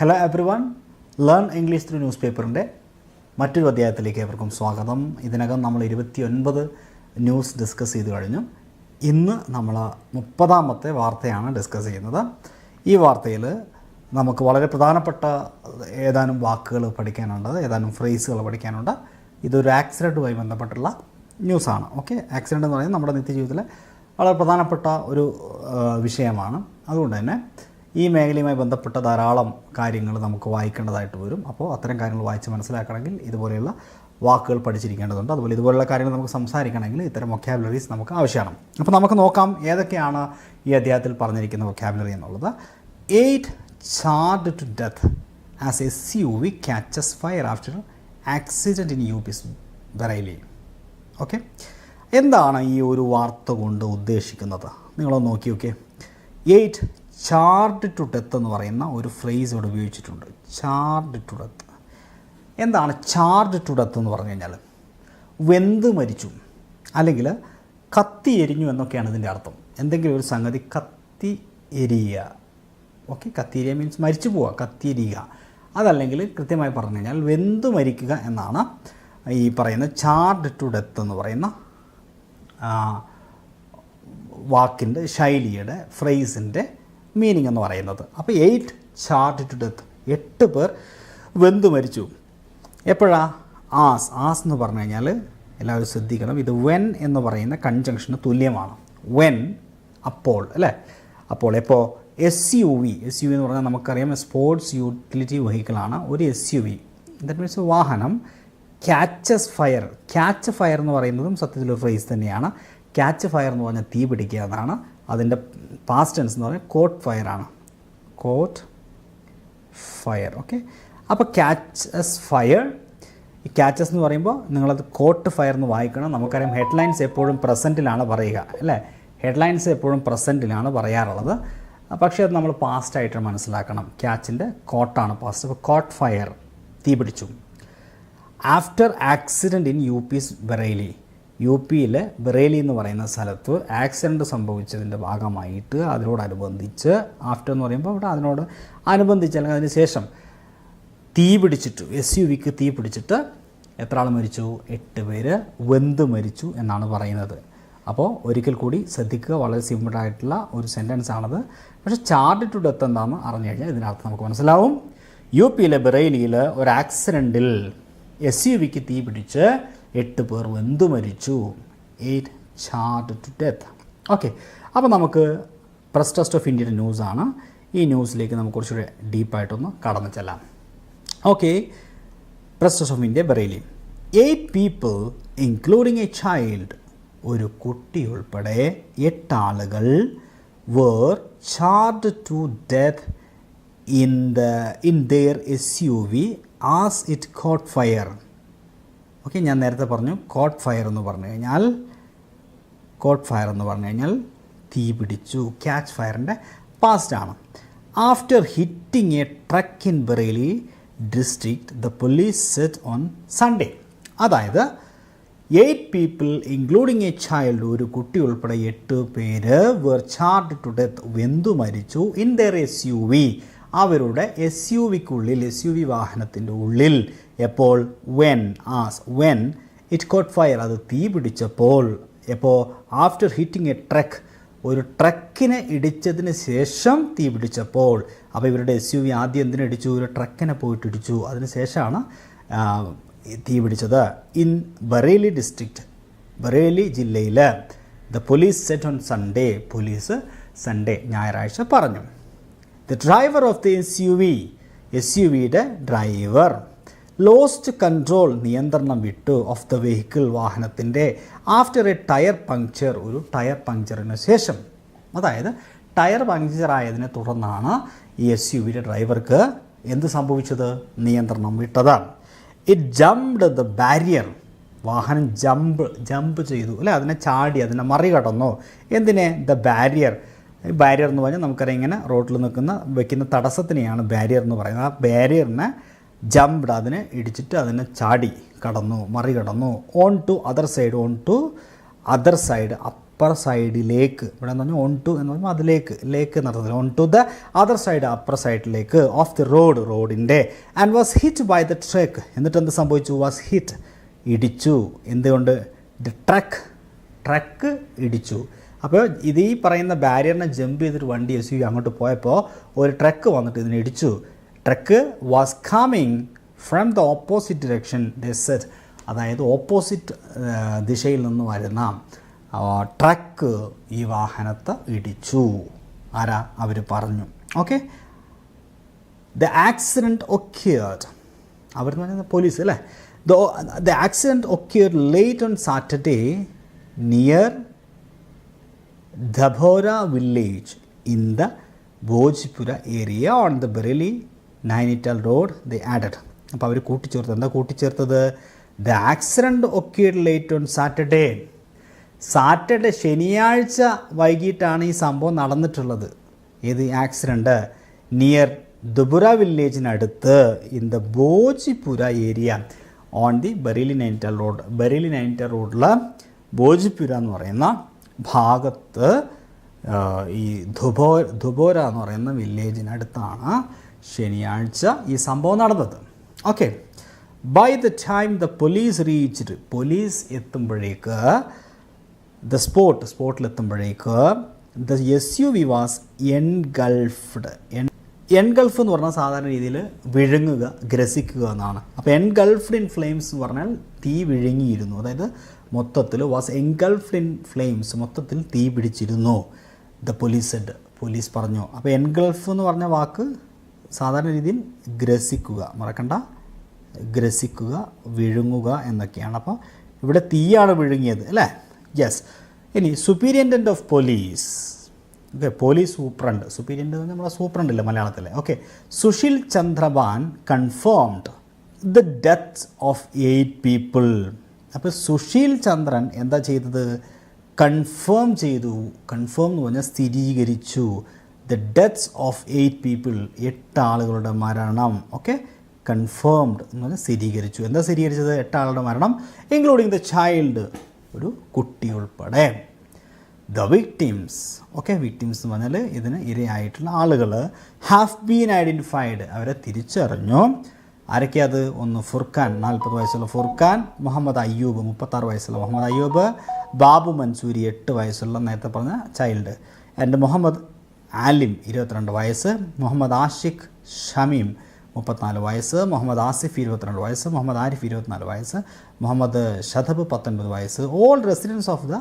Hello every one, learn English through news പേപ്പറിൻ്റെ മറ്റൊരു അധ്യായത്തിലേക്ക് ഏവർക്കും സ്വാഗതം. ഇതിനകം നമ്മൾ 29 ന്യൂസ് ഡിസ്കസ് ചെയ്ത് കഴിഞ്ഞു. ഇന്ന് നമ്മൾ 30ാമത്തെ വാർത്തയാണ് ഡിസ്കസ് ചെയ്യുന്നത്. ഈ വാർത്തയിൽ നമുക്ക് വളരെ പ്രധാനപ്പെട്ട ഏതാനും വാക്കുകൾ പഠിക്കാനുണ്ട്, ഏതാനും ഫ്രേസുകൾ പഠിക്കാനുണ്ട്. ഇതൊരു ആക്സിഡൻറ്റുമായി ബന്ധപ്പെട്ടുള്ള ന്യൂസാണ്. ഓക്കെ, ആക്സിഡൻ്റ് എന്ന് പറയുന്നത് നമ്മുടെ നിത്യജീവിതത്തിലെ വളരെ പ്രധാനപ്പെട്ട ഒരു വിഷയമാണ്. അതുകൊണ്ട് തന്നെ ഈ മേഖലയുമായി ബന്ധപ്പെട്ട ധാരാളം കാര്യങ്ങൾ നമുക്ക് വായിക്കേണ്ടതായിട്ട് വരും. അപ്പോൾ അത്തരം കാര്യങ്ങൾ വായിച്ച് മനസ്സിലാക്കണമെങ്കിൽ ഇതുപോലെയുള്ള വാക്കുകൾ പഠിച്ചിരിക്കേണ്ടതുണ്ട്. അതുപോലെ ഇതുപോലുള്ള കാര്യങ്ങൾ നമുക്ക് സംസാരിക്കണമെങ്കിൽ ഇത്തരം വൊക്കാബുലറീസ് നമുക്ക് ആവശ്യമാണ്. അപ്പോൾ നമുക്ക് നോക്കാം ഏതൊക്കെയാണ് ഈ അധ്യായത്തിൽ പറഞ്ഞിരിക്കുന്ന വൊക്കാബുലറി എന്നുള്ളത്. 8 charged to death as SUV catches fire after accident in UP's Bareilly. Okay, എന്താണ് ഈ ഒരു വാർത്ത കൊണ്ട് ഉദ്ദേശിക്കുന്നത് നിങ്ങളൊന്ന് നോക്കി. ഓക്കെ, 8 ചാർഡ് ടു ഡെത്ത് എന്ന് പറയുന്ന ഒരു ഫ്രേസ് ഇവിടെ ഉപയോഗിച്ചിട്ടുണ്ട്. Charred to death. എന്താണ് ചാർഡ് ടു ഡെത്ത് എന്ന് പറഞ്ഞു കഴിഞ്ഞാൽ? വെന്ത് മരിച്ചു അല്ലെങ്കിൽ കത്തി എരിഞ്ഞു എന്നൊക്കെയാണ് ഇതിൻ്റെ അർത്ഥം. എന്തെങ്കിലും ഒരു സംഗതി കത്തി എരിയുക. ഓക്കെ, കത്തി എരിയുക മീൻസ് മരിച്ചു പോവുക, കത്തി എരിയുക. അതല്ലെങ്കിൽ കൃത്യമായി പറഞ്ഞു കഴിഞ്ഞാൽ വെന്ത് മരിക്കുക എന്നാണ് ഈ പറയുന്ന ചാർഡ് ടു ഡെത്ത് എന്ന് പറയുന്ന വാക്കിൻ്റെ ശൈലിയുടെ ഫ്രേസിൻ്റെ മീനിങ് എന്ന് പറയുന്നത്. അപ്പോൾ 8 ചാർഡ് ടു ഡെത്ത്, 8 പേർ വെന്തു മരിച്ചു. എപ്പോഴാ? ആസ് എന്ന് പറഞ്ഞു കഴിഞ്ഞാൽ എല്ലാവരും ശ്രദ്ധിക്കണം, ഇത് വെൻ എന്ന് പറയുന്ന കൺജങ്ഷന് തുല്യമാണ്. വെൻ, അപ്പോൾ, അല്ലേ? അപ്പോൾ എപ്പോൾ SUV എന്ന് പറഞ്ഞാൽ നമുക്കറിയാം സ്പോർട്സ് യൂട്ടിലിറ്റി വെഹിക്കിളാണ് ഒരു SUV. ദാറ്റ് മീൻസ് വാഹനം ക്യാച്ചസ് ഫയർ. ക്യാച്ച് ഫയർ എന്ന് പറയുന്നതും സത്യത്തിലൊരു ഫ്രേസ് തന്നെയാണ്. ക്യാച്ച് ഫയർ എന്ന് പറഞ്ഞാൽ തീ പിടിക്കുക എന്നാണ്. അതിൻ്റെ പാസ്റ്റ് ടെൻസ് എന്ന് പറഞ്ഞാൽ കോട്ട് ഫയറാണ്. Caught fire. ഓക്കെ, അപ്പോൾ ക്യാച്ചസ് ഫയർ. ഈ ക്യാച്ചസ് എന്ന് പറയുമ്പോൾ നിങ്ങളത് കോട്ട് ഫയർ എന്ന് വായിക്കണം. നമുക്കറിയാം ഹെഡ്ലൈൻസ് എപ്പോഴും പ്രസൻറ്റിലാണ് പറയുക, അല്ലേ? ഹെഡ്ലൈൻസ് എപ്പോഴും പ്രസൻറ്റിലാണ് പറയാറുള്ളത്. പക്ഷേ അത് നമ്മൾ പാസ്റ്റായിട്ട് മനസ്സിലാക്കണം. ക്യാച്ചിൻ്റെ കോട്ടാണ് പാസ്റ്റ്. അപ്പോൾ കോട്ട് ഫയർ, തീ പിടിച്ചു. After accident in UP's Bareilly. UPയിലെ ബറേലി എന്ന് പറയുന്ന സ്ഥലത്ത് ആക്സിഡൻറ്റ് സംഭവിച്ചതിൻ്റെ ഭാഗമായിട്ട് അതിനോടനുബന്ധിച്ച്, ആഫ്റ്റർ എന്ന് പറയുമ്പോൾ ഇവിടെ അതിനോട് അനുബന്ധിച്ച് അല്ലെങ്കിൽ അതിന് ശേഷം തീ പിടിച്ചിട്ട്, SUVക്ക് തീ പിടിച്ചിട്ട് എത്ര ആൾ മരിച്ചു? 8 പേര് വെന്ത് മരിച്ചു എന്നാണ് പറയുന്നത്. അപ്പോൾ ഒരിക്കൽ കൂടി ശ്രദ്ധിക്കുക, വളരെ സിമ്പിളായിട്ടുള്ള ഒരു സെൻറ്റൻസ് ആണത്. പക്ഷേ ചാർഡ് ടു ഡെത്ത് എന്താണെന്ന് അറിഞ്ഞു കഴിഞ്ഞാൽ ഇതിനകത്ത് നമുക്ക് മനസ്സിലാവും. UPയിലെ ബറേലിയിൽ ഒരു ആക്സിഡൻറ്റിൽ SUVക്ക് തീ പിടിച്ച് 8 പേർ വെന്തു മരിച്ചു. 8 ചാർഡ് ടു ഡെത്ത്. ഓക്കെ, അപ്പോൾ നമുക്ക് പ്രസ് ടെസ്റ്റ് ഓഫ് ഇന്ത്യയുടെ ന്യൂസാണ്. ഈ ന്യൂസിലേക്ക് നമുക്ക് കുറച്ചുകൂടി ഡീപ്പായിട്ടൊന്ന് കടന്നു ചെല്ലാം. Okay, press test of India Bareilly. 8 people including A child, ഒരു കുട്ടി ഉൾപ്പെടെ 8 ആളുകൾ were charged to death in their SUV as it caught fire. Okay, ഞാൻ നേരത്തെ പറഞ്ഞു കോട്ട് ഫയർ എന്ന് പറഞ്ഞു കഴിഞ്ഞാൽ തീ പിടിച്ചു. ക്യാച്ച് ഫയറിൻ്റെ പാസ്റ്റാണ്. After hitting a truck in Bareilly district the police said on Sunday. അതായത് 8 പീപ്പിൾ ഇൻക്ലൂഡിങ് എ ചൈൽഡ്, ഒരു കുട്ടി ഉൾപ്പെടെ 8 പേര് were charged to death, വെന്തു മരിച്ചു. ഇൻ their SUV, അവരുടെ SUVക്കുള്ളിൽ, SUV വാഹനത്തിൻ്റെ ഉള്ളിൽ. എപ്പോൾ? വെൻ ഇറ്റ് കോട്ട് ഫയർ, അത് തീ പിടിച്ചപ്പോൾ. എപ്പോൾ? ആഫ്റ്റർ ഹിറ്റിംഗ് എ ട്രക്ക്, ഒരു ട്രക്കിനെ ഇടിച്ചതിന് ശേഷം തീ പിടിച്ചപ്പോൾ. അപ്പോൾ ഇവരുടെ SUV ആദ്യം എന്തിനിടിച്ചു? ഒരു ട്രക്കിനെ പോയിട്ട് ഇടിച്ചു. അതിന് ശേഷമാണ് തീ പിടിച്ചത്. ഇൻ ബറേലി ഡിസ്ട്രിക്റ്റ്, ബറേലി ജില്ലയിൽ. The police said on Sunday, police Sunday ഞായറാഴ്ച പറഞ്ഞു. ദ ഡ്രൈവർ ഓഫ് ദ SUVയുടെ ഡ്രൈവർ ലോസ്റ്റ് കൺട്രോൾ, നിയന്ത്രണം വിട്ടു, ഓഫ് ദ വെഹിക്കിൾ, വാഹനത്തിൻ്റെ. ആഫ്റ്റർ എ ടയർ പങ്ക്ചർ, ഒരു ടയർ പങ്ക്ചറിന് ശേഷം. അതായത് ടയർ പങ്ക്ചറായതിനെ തുടർന്നാണ് ഈ SUVയുടെ ഡ്രൈവർക്ക് എന്ത് സംഭവിച്ചത്? നിയന്ത്രണം വിട്ടത്. ഇറ്റ് ജംപ്ഡ് ദ ബാരിയർ, വാഹനം ജമ്പ് ചെയ്തു, അല്ലേ? അതിനെ ചാടി, അതിനെ മറികടന്നു. എന്തിനെ? The barrier. ബാരിയർ എന്ന് പറഞ്ഞാൽ നമുക്കറിയാം ഇങ്ങനെ റോഡിൽ വെക്കുന്ന തടസ്സത്തിനെയാണ് ബാരിയർ എന്ന് പറയുന്നത്. ആ ബാരിയറിനെ ജംപ്ഡ്, അതിനെ ഇടിച്ചിട്ട് അതിനെ ചാടി കടന്നു, മറികടന്നു. On to other side, upper സൈഡിലേക്ക്, ഇവിടെ എന്ന് പറഞ്ഞാൽ ഓൺ ടു എന്ന് പറഞ്ഞാൽ അതിലേക്ക്, ലേക്ക് എന്നർത്ഥത്തിൽ, on to the other side, upper സൈഡിലേക്ക്, ഓഫ് ദി റോഡ്, റോഡിൻ്റെ, and was hit by the truck. എന്നിട്ട് എന്ത് സംഭവിച്ചു? വാസ് ഹിറ്റ്, ഇടിച്ചു. എന്തുകൊണ്ട്? ദ ട്രക്ക് ഇടിച്ചു. അപ്പോൾ ഇത് ഈ പറയുന്ന ബാരിയറിനെ ജമ്പ് ചെയ്തിട്ട് വണ്ടി എസ് യു അങ്ങോട്ട് പോയപ്പോൾ ഒരു ട്രക്ക് വന്നിട്ട് ഇതിനെ ഇടിച്ചു. Truck was coming from the opposite direction they Z, അതായത് ഓപ്പോസിറ്റ് ദിശയിൽ നിന്ന് വരുന്ന ട്രക്ക് ഈ വാഹനത്തെ ഇടിച്ചു. ആരാ? അവർ പറഞ്ഞു. ഓക്കെ, ദ ആക്സിഡൻറ്റ് ഒക്യൂർഡ്, അവരെന്ന് പറയുന്നത് പോലീസ് അല്ലേ. The accident occurred late on Saturday near Dabhora village in the Bhojpura area on the Bareilly-Nainital road, they added. അപ്പോൾ അവർ കൂട്ടിച്ചേർത്ത്. എന്താ കൂട്ടിച്ചേർത്തത്? The accident occurred late on Saturday. Saturday, ശനിയാഴ്ച വൈകിട്ടാണ് ഈ സംഭവം നടന്നിട്ടുള്ളത്. ഏത് accident? Near ദുബുറ വില്ലേജിനടുത്ത്, in the ഭോജ്പുര area on the ബറേലി-നൈനിറ്റാൽ road. ബറേലി-നൈനിറ്റാൽ റോഡിൽ ഭോജ്പുര എന്ന് പറയുന്ന ഭാഗത്ത് ഈ ധുബോര എന്ന് പറയുന്ന വില്ലേജിനടുത്താണ് ശനിയാഴ്ച ഈ സംഭവം നടന്നത്. Okay, by the time the police reached, police എത്തുമ്പോഴേക്ക്, ദ സ്പോട്ടിലെത്തുമ്പോഴേക്ക് the SUV was engulfed. Engulf എന്ന് പറഞ്ഞാൽ സാധാരണ രീതിയിൽ വിഴുങ്ങുക, ഗ്രസിക്കുക എന്നാണ്. അപ്പോൾ എൻഗൾഫ്ഡ് ഇൻ ഫ്ലെയിംസ് എന്ന് പറഞ്ഞാൽ തീ വിഴുങ്ങിയിരുന്നു. അതായത് മൊത്തത്തിൽ വാസ് എൻഗൾഫ്ഡ് ഇൻ ഫ്ലെയിംസ്, മൊത്തത്തിൽ തീ പിടിച്ചിരുന്നു. ദ പോലീസ് സെഡ്, പോലീസ് പറഞ്ഞു. അപ്പോൾ എൻഗൾഫ് എന്ന് പറഞ്ഞ വാക്ക് സാധാരണ രീതിയിൽ ഗ്രസിക്കുക, മറക്കണ്ട, ഗ്രസിക്കുക, വിഴുങ്ങുക എന്നൊക്കെയാണ്. അപ്പോൾ ഇവിടെ തീയാണ് വിഴുങ്ങിയത് അല്ലേ? യെസ്. ഇനി superintendent of police, okay, police superintendent, സുപ്പീരിയൻ്റ് നമ്മളെ സൂപ്രണ്ട് ഇല്ല മലയാളത്തിൽ. Okay, Sushil Chandrabhan confirmed the death of 8 people. അപ്പോൾ സുശീൽ ചന്ദ്രൻ എന്താ ചെയ്തത്? കൺഫേം ചെയ്തു. കൺഫേം എന്ന് പറഞ്ഞാൽ സ്ഥിരീകരിച്ചു. ദ ഡെത്ത്സ് ഓഫ് 8 പീപ്പിൾ, 8 ആളുകളുടെ മരണം. ഓക്കെ, കൺഫേംഡ് എന്ന് പറഞ്ഞാൽ സ്ഥിരീകരിച്ചു. എന്താ സ്ഥിരീകരിച്ചത്? 8 ആളുടെ മരണം, ഇൻക്ലൂഡിങ് ദ ചൈൽഡ്, ഒരു കുട്ടി ഉൾപ്പെടെ. ദ വിക്ടിംസ്, ഓക്കെ, വിക്ടിംസ് എന്ന് പറഞ്ഞാൽ ഇതിന് ഇരയായിട്ടുള്ള ആളുകൾ, ഹാവ് ബീൻ ഐഡൻറ്റിഫൈഡ്, അവരെ തിരിച്ചറിഞ്ഞു. ആരൊക്കെ അത്? ഒന്ന് ഫുർഖാൻ, 40 വയസ്സുള്ള ഫുർഖാൻ, മുഹമ്മദ് അയ്യൂബ് 36 വയസ്സുള്ള മുഹമ്മദ് അയ്യൂബ്, ബാബു മൻസൂരി 8 വയസ്സുള്ള നേരത്തെ പറഞ്ഞ ചൈൽഡ്, ആൻഡ് മുഹമ്മദ് ആലിം 22 വയസ്സ്, മുഹമ്മദ് ആഷിഖ് ഷമീം 34 വയസ്സ്, മുഹമ്മദ് ആസിഫ് 22 വയസ്സ്, മുഹമ്മദ് ആരിഫ് 24 വയസ്സ്, മുഹമ്മദ് ഷദബ് 19 വയസ്സ്. All residents of the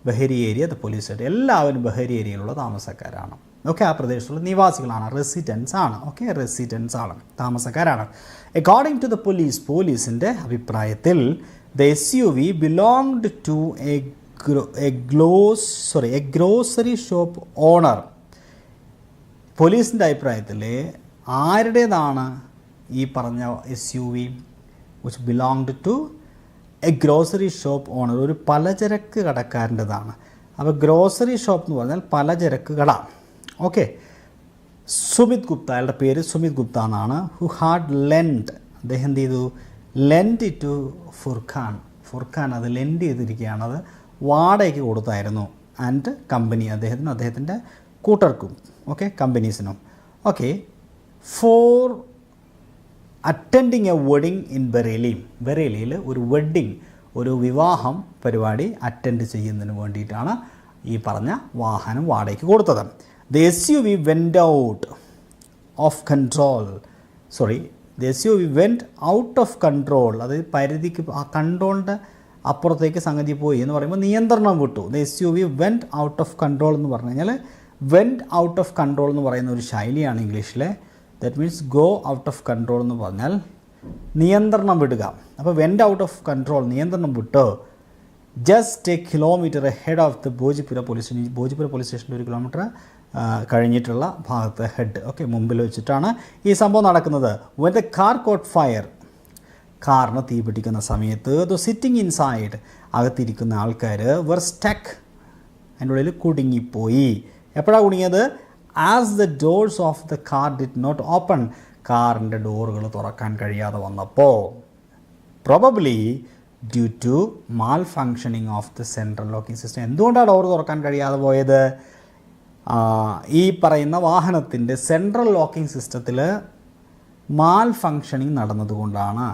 Bahari area the police state, എല്ലാവരും ബഹരി ഏരിയയിലുള്ള താമസക്കാരാണ്. ഓക്കെ, ആ പ്രദേശത്തുള്ള നിവാസികളാണ്, റെസിഡൻസ് ആണ്. ഓക്കെ, റെസിഡൻസ് ആണ്, താമസക്കാരാണ്. അക്കോർഡിംഗ് ടു ദ പോലീസ്, പോലീസിൻ്റെ അഭിപ്രായത്തിൽ the SUV belonged to a grocery shop owner. പോലീസിൻ്റെ അഭിപ്രായത്തിൽ ആരുടേതാണ് ഈ പറഞ്ഞ SUV? Which belonged to a grocery shop owner, ഒരു പലചരക്ക് കടക്കാരൻ്റെതാണ്. അപ്പോൾ ഗ്രോസറി ഷോപ്പ് എന്ന് പറഞ്ഞാൽ പലചരക്ക് കട. ഓക്കെ, സുമിത് ഗുപ്ത, അയാളുടെ പേര് സുമിത് ഗുപ്ത എന്നാണ്. ഹു ഹാഡ് ലെൻഡ്, അദ്ദേഹം എന്ത് ചെയ്തു? ലെൻഡ് ടു ഫുർഖാൻ, ഫുർഖാൻ അത് ലെൻഡ് ചെയ്തിരിക്കുകയാണ്, അത് വാടകയ്ക്ക് കൊടുത്തായിരുന്നു. ആൻഡ് കമ്പനി, അദ്ദേഹത്തിനും അദ്ദേഹത്തിൻ്റെ കൂട്ടർക്കും, ഓക്കെ, കമ്പനീസിനും. Okay, for attending a wedding in Bareilly, ബറേലിയിൽ ഒരു വെഡ്ഡിങ്, ഒരു വിവാഹം പരിപാടി അറ്റൻഡ് ചെയ്യുന്നതിന് വേണ്ടിയിട്ടാണ് ഈ പറഞ്ഞ വാഹനം വാടകയ്ക്ക് കൊടുത്തത്. The SUV went out of control, the SUV went out of control, അതായത് പരിധിക്ക്, ആ കൺട്രോളിൻ്റെ അപ്പുറത്തേക്ക് സംഗതി പോയി എന്ന് പറയുമ്പോൾ നിയന്ത്രണം വിട്ടു. The SUV went out of control എന്ന് പറഞ്ഞു കഴിഞ്ഞാൽ, വെൻറ്റ് ഔട്ട് ഓഫ് കൺട്രോൾ എന്ന് പറയുന്ന ഒരു ശൈലിയാണ് ഇംഗ്ലീഷിലെ. That means go out of control എന്ന് പറഞ്ഞാൽ നിയന്ത്രണം വിടുക. അപ്പോൾ വെൻറ്റ് ഔട്ട് ഓഫ് കൺട്രോൾ, നിയന്ത്രണം വിട്ട് just a kilometre ahead of the Bhojpura police station, Bhojpura police സ്റ്റേഷൻ്റെ 1 കിലോമീറ്റർ കഴിഞ്ഞിട്ടുള്ള ഭാഗത്ത് ഹെഡ്, ഓക്കെ, മുമ്പിൽ വെച്ചിട്ടാണ് ഈ സംഭവം നടക്കുന്നത്. When the car caught fire, കാറിന് തീ പിടിക്കുന്ന സമയത്ത് ദ സിറ്റിംഗ് ഇൻസൈഡ്, അകത്തിരിക്കുന്ന ആൾക്കാർ വെർ സ്റ്റക്ക്, അതിൻ്റെ ഉള്ളിൽ കുടുങ്ങിപ്പോയി. എപ്പോഴാണ് കുടുങ്ങിയത്? As the doors of the car did not open, കാറിൻ്റെ ഡോറുകൾ തുറക്കാൻ കഴിയാതെ വന്നപ്പോൾ. Probably due to malfunctioning of the central locking system. എന്തുകൊണ്ടാണ് ഡോർ തുറക്കാൻ കഴിയാതെ പോയത്? ഈ പറയുന്ന വാഹനത്തിൻ്റെ സെൻട്രൽ ലോക്കിംഗ് സിസ്റ്റത്തിൽ മാൽ ഫങ്ഷനിങ് നടന്നതുകൊണ്ടാണ്.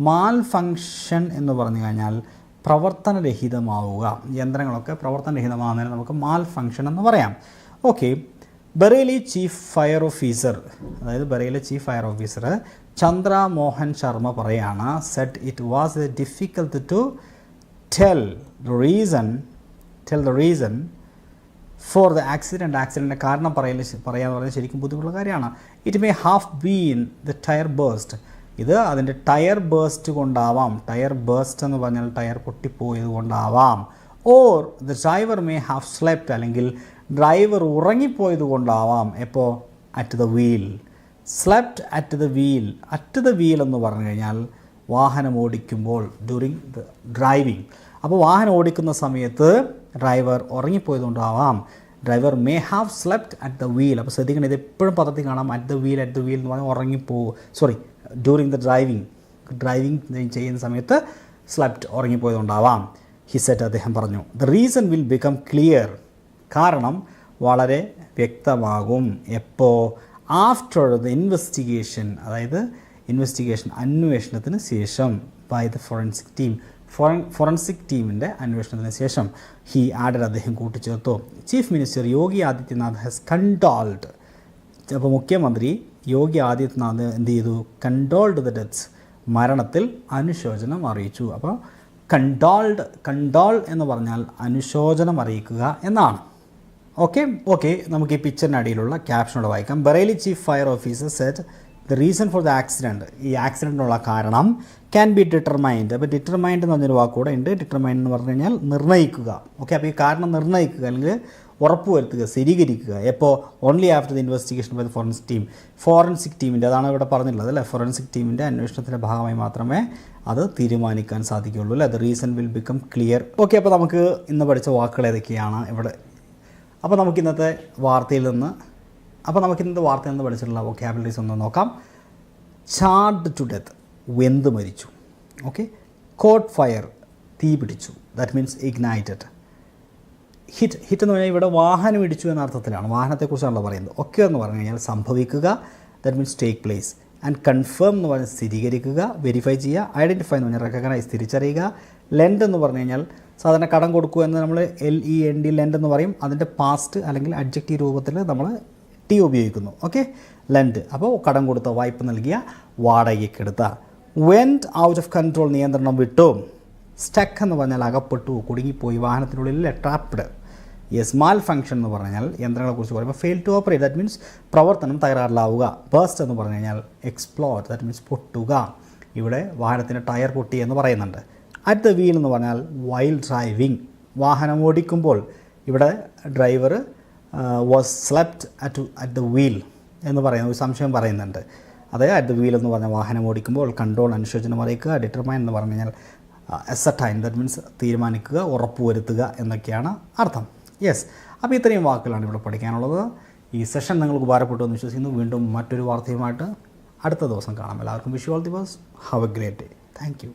മാൽ ഫങ്ഷൻ എന്ന് പറഞ്ഞു കഴിഞ്ഞാൽ പ്രവർത്തനരഹിതമാവുക. യന്ത്രങ്ങളൊക്കെ പ്രവർത്തനരഹിതമാകുന്നതിന് നമുക്ക് മാൽ ഫങ്ഷൻ എന്ന് പറയാം. Okay, Bareilly chief fire officer, അതായത് Bareilly chief fire officer Chandra Mohan Sharma പറയാണ്, said it was difficult to tell the reason for the accident. ആക്സിഡൻറ്റിൻ്റെ കാരണം പറയാന്ന് പറയുന്നത് ശരിക്കും ബുദ്ധിമുട്ടുള്ള കാര്യമാണ്. It may have been the tyre burst. ഇത് അതിൻ്റെ ടയർ ബേസ്റ്റ് കൊണ്ടാവാം. ടയർ ബേസ്റ്റ് എന്ന് പറഞ്ഞാൽ ടയർ പൊട്ടിപ്പോയത് കൊണ്ടാവാം. Or the driver may have slept, അല്ലെങ്കിൽ ഡ്രൈവർ ഉറങ്ങിപ്പോയത് കൊണ്ടാവാം. എപ്പോൾ? At the wheel. Slept at the wheel. At the wheel എന്ന് പറഞ്ഞു കഴിഞ്ഞാൽ വാഹനം ഓടിക്കുമ്പോൾ, ഡ്യൂറിങ് ദ ഡ്രൈവിംഗ്. അപ്പോൾ വാഹനം ഓടിക്കുന്ന സമയത്ത് ഡ്രൈവർ ഉറങ്ങിപ്പോയതുകൊണ്ടാവാം. Driver may have slept at the wheel. അപ്പോൾ ശ്രദ്ധിക്കണം, ഇത് എപ്പോഴും പദത്തിൽ കാണാം, അറ്റ് ദ വീൽ എന്ന് പറഞ്ഞാൽ ഡ്യൂറിങ് ദ ഡ്രൈവിംഗ് ചെയ്യുന്ന സമയത്ത് സ്ലെപ്റ്റ് ഉറങ്ങിപ്പോയതുകൊണ്ടാവാം. ഹി സെറ്റ്, അദ്ദേഹം പറഞ്ഞു. The reason will become clear. കാരണം വളരെ വ്യക്തമാകും. എപ്പോൾ? ആഫ്റ്റർ ദ ഇൻവെസ്റ്റിഗേഷൻ, അതായത് അന്വേഷണത്തിന് ശേഷം, ബൈ ദ ഫോറൻസിക് ടീമിൻ്റെ അന്വേഷണത്തിന് ശേഷം. ഹി ആഡഡ്, അദ്ദേഹം കൂട്ടിച്ചേർത്തു, chief minister Yogi Adityanath has condoled. അപ്പോൾ മുഖ്യമന്ത്രി യോഗി ആദിത്യനാഥ് എന്ത് ചെയ്തു? കണ്ടോൾഡ് ദ ഡെത്ത്സ്, മരണത്തിൽ അനുശോചനം അറിയിച്ചു. അപ്പോൾ കണ്ടോൾ എന്ന് പറഞ്ഞാൽ അനുശോചനം അറിയിക്കുക എന്നാണ്. ഓക്കെ, നമുക്ക് ഈ പിക്ചറിനടിയിലുള്ള ക്യാപ്ഷനോട് വായിക്കാം. Bareilly chief fire officer set the reason for the accident. ഈ ആക്സിഡൻറ്റിനുള്ള കാരണം ക്യാൻ ബി ഡിറ്റർമൈൻഡ്. അപ്പോൾ ഡിറ്റർമൈൻഡ് എന്ന് പറഞ്ഞൊരു വാക്കുകൂടെ ഉണ്ട്. ഡിറ്റർമൈൻഡ് എന്ന് പറഞ്ഞു കഴിഞ്ഞാൽ നിർണ്ണയിക്കുക. ഓക്കെ, അപ്പോൾ ഈ കാരണം നിർണ്ണയിക്കുക അല്ലെങ്കിൽ ഉറപ്പുവരുത്തുക, സ്ഥിരീകരിക്കുക. എപ്പോൾ? Only after the investigation by the forensic ടീമിൻ്റെ, അതാണ് ഇവിടെ പറഞ്ഞിട്ടുള്ളത് അല്ലേ, ഫോറൻസിക് ടീമിൻ്റെ അന്വേഷണത്തിൻ്റെ ഭാഗമായി മാത്രമേ അത് തീരുമാനിക്കാൻ സാധിക്കുകയുള്ളൂ അല്ലേ. The reason will become clear. Okay, അപ്പോൾ നമുക്ക് ഇന്ന് പഠിച്ച വാക്കുകൾ ഏതൊക്കെയാണ് ഇവിടെ? അപ്പോൾ നമുക്ക് ഇന്നത്തെ വാർത്തയിൽ നിന്ന് പഠിച്ചിട്ടുള്ള വൊക്കാബുലറീസ് ഒന്ന് നോക്കാം. ചാർഡ് ടു ഡെത്ത്, വെന്ത് മരിച്ചു. ഓക്കെ, കോട്ട് ഫയർ, തീ പിടിച്ചു. That means Ignited. ഹിറ്റ് എന്ന് പറഞ്ഞാൽ ഇവിടെ വാഹനം ഇടിച്ചു എന്ന അർത്ഥത്തിലാണ്, വാഹനത്തെക്കുറിച്ചാണല്ലോ പറയുന്നത്. ഒക്കെ എന്ന് പറഞ്ഞു കഴിഞ്ഞാൽ സംഭവിക്കുക, that means take place. And confirm എന്ന് പറഞ്ഞാൽ സ്ഥിരീകരിക്കുക, വെരിഫൈ ചെയ്യുക. ഐഡൻറ്റിഫൈ എന്ന് പറഞ്ഞാൽ റെക്കഗ്നൈസ്, തിരിച്ചറിയുക. ലെൻഡ് എന്ന് പറഞ്ഞു കഴിഞ്ഞാൽ സാധാരണ കടം കൊടുക്കുക എന്ന് നമ്മൾ LEND ലെൻഡ് എന്ന് പറയും. അതിൻ്റെ പാസ്റ്റ് അല്ലെങ്കിൽ അഡ്ജക്റ്റീവ് രൂപത്തിൽ നമ്മൾ ടി ഉപയോഗിക്കുന്നു. Okay, lent. അപ്പോൾ കടം കൊടുത്ത, വായ്പ നൽകിയ, വാടകയ്ക്കെടുത്ത. വെൻറ്റ് ഔട്ട് ഓഫ് കൺട്രോൾ, നിയന്ത്രണം വിട്ടു. സ്റ്റക്ക് എന്ന് പറഞ്ഞാൽ അകപ്പെട്ടു, കുടുങ്ങിപ്പോയി, വാഹനത്തിനുള്ളിൽ ട്രാപ്ഡ്. മാൽ ഫങ്ഷൻ എന്ന് പറഞ്ഞാൽ യന്ത്രങ്ങളെക്കുറിച്ച് പറയുമ്പോൾ fail to operate, that means പ്രവർത്തനം തകരാറിലാവുക. ബേസ്റ്റ് എന്ന് പറഞ്ഞു കഴിഞ്ഞാൽ എക്സ്പ്ലോഡ്, ദാറ്റ് മീൻസ് പൊട്ടുക. ഇവിടെ വാഹനത്തിൻ്റെ ടയർ പൊട്ടി എന്ന് പറയുന്നുണ്ട്. അറ്റ് ദ വീൽ എന്ന് പറഞ്ഞാൽ വൈൽ ഡ്രൈവിംഗ്, വാഹനം ഓടിക്കുമ്പോൾ. ഇവിടെ driver was slept at the wheel എന്ന് പറയുന്ന ഒരു സംശയം പറയുന്നുണ്ട്. അതായത് അറ്റ് ദ വീൽ എന്ന് പറഞ്ഞാൽ വാഹനം ഓടിക്കുമ്പോൾ. കൺട്രോൾ, അനുശോചനം അറിയിക്കുക. ഡിറ്റർമൈൻ എന്ന് പറഞ്ഞു കഴിഞ്ഞാൽ അസർട്ടൈൻ, ദാറ്റ് മീൻസ് തീരുമാനിക്കുക, ഉറപ്പുവരുത്തുക എന്നൊക്കെയാണ് അർത്ഥം. അപ്പോൾ ഇത്രയും വാക്കുകളാണ് ഇവിടെ പഠിക്കാനുള്ളത്. ഈ സെഷൻ നിങ്ങൾക്ക് ഉപകാരപ്പെട്ടു എന്ന് വിശ്വസിക്കുന്നു. വീണ്ടും മറ്റൊരു വാർത്തയുമായിട്ട് അടുത്ത ദിവസം കാണാം. എല്ലാവർക്കും wish you all the best. Have A great day. Thank you.